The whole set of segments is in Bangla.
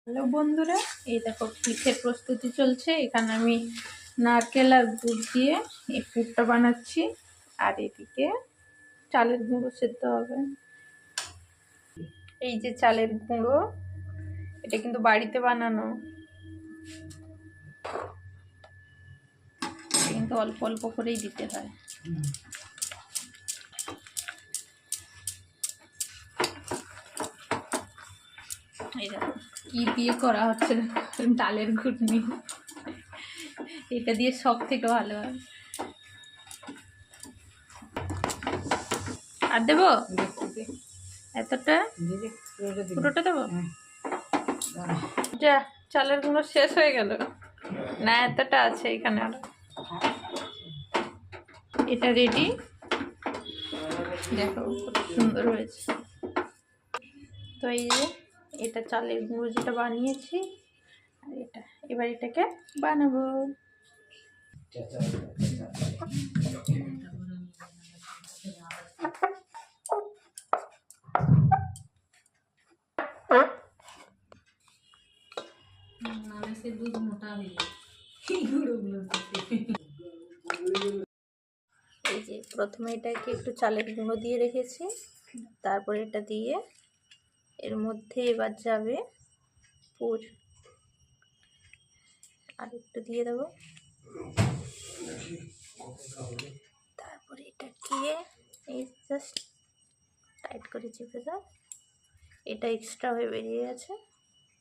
হ্যালো বন্ধুরা, এই দেখো পিঠের প্রস্তুতি চলছে। এখানে আমি নারকেল আর গুড় দিয়ে এই পুরটা বানাচ্ছি, আর এদিকে চালের গুঁড়ো সেদ্ধ হবে। এই যে চালের গুঁড়ো, এটা কিন্তু বাড়িতে বানানো, কিন্তু অল্প অল্প করেই দিতে হয়। এই দেখো কি দিয়ে করা হচ্ছে, ডালের ঘুটনি। এটা দিয়ে সব থেকে ভালো হয়। আর দেবো এতটা, পুরোটা দেবো। যা, চালের গুঁড়ো শেষ হয়ে গেল না, এতটা আছে এখানে আরো। এটা রেডি, দেখো কত সুন্দর হয়েছে। তো এই যে এটা চালের গুঁড়ো যেটা বানিয়েছি, আর এটা এবার এটাকে বানাবো। এই যে প্রথমে এটাকে একটু চালের গুঁড়ো দিয়ে রেখেছি, তারপর এটা দিয়ে এর মধ্যে এবার যাবে পুর, আর একটু দিয়ে দেবো। তারপরে এটাকে এই জাস্ট টাইট করে চেপে দাও। এটা এক্সট্রা হয়ে বেরিয়ে গেছে,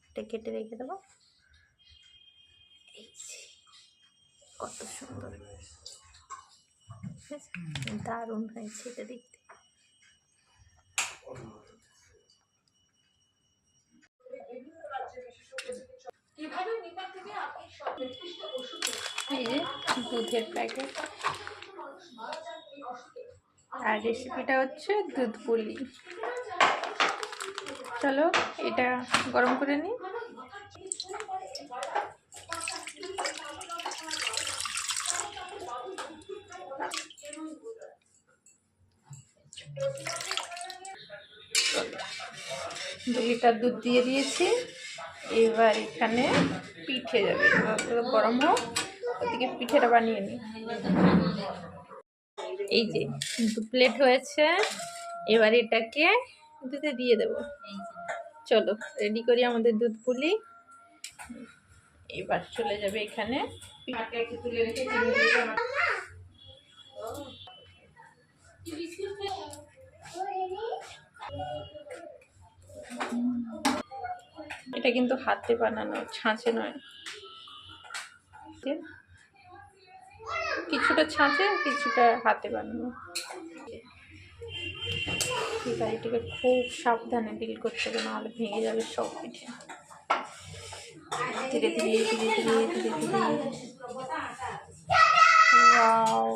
এটা কেটে রেখে দেবো। এই যে কত সুন্দর, দারুণ হয়েছে এটা দেখতে। এই যে দুধের প্যাকেট, আর রেসিপিটা হচ্ছে দুধ পুলি। চলো এটা গরম করে নিই। দু লিটার দুধ দিয়ে দিয়েছি, এবার এখানে পিঠে যাবে। গরম হোক, ওদিকে পিঠেটা বানিয়ে নিই। এই যে 2 প্লেট হয়েছে, এবার এটাকে দুধে দিয়ে দেবো। চলো রেডি করি আমাদের দুধ পুলি। এবার চলে যাবে এখানে। এটা কিন্তু হাতে বানানো, ছাঁচে নয়। কিছুটা ছাঁচে, কিছুটা হাতে বানানো। এবার এটাকে খুব সাবধানে ডিল করতে হবে, নাহলে ভেঙে যাবে সব পিঠে। ধীরে ধীরে ধীরে ধীরে ধীরে ধীরে। ওয়াও,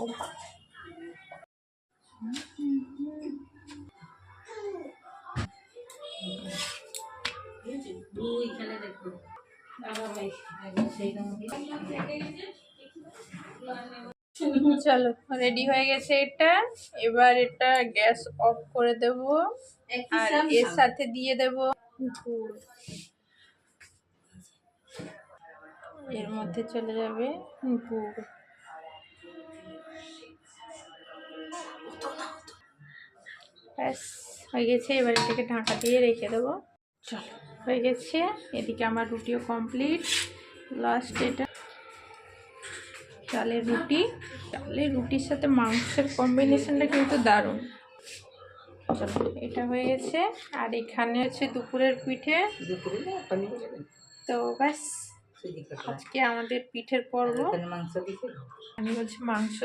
চলো রেডি হয়ে গেছে এটা। এবার এটা গ্যাস অফ করে দেব, আর এর সাথে দিয়ে দেব গুড়। এর মধ্যে চলে যাবে গুড়। ব্যাস হয়ে গেছে, এবার এটাকে ঢাকা দিয়ে রেখে দেবো। চলো হয়ে গেছে, এদিকে আমার রুটিও কমপ্লিট। লাস্ট এটা চালের রুটি। চালের রুটির সাথে মাংসের কম্বিনেশনটা কিন্তু দারুণ। চলো এটা হয়ে গেছে, আর এখানে হচ্ছে দুপুরের পিঠে। তো ব্যাস আজকে আমাদের পিঠের পর্ব। আমি বলছি মাংস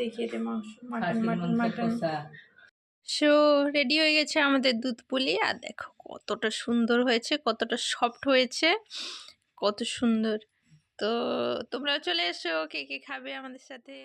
দেখিয়ে দে, মাংস, mutton mutton mutton. So ready হয়ে গেছে আমাদের দুধ পুলি, আর দেখো কতটা সুন্দর হয়েছে, কতটা সফট হয়েছে, কত সুন্দর। তো তোমরাও চলে এসো, কে কে খাবে আমাদের সাথে।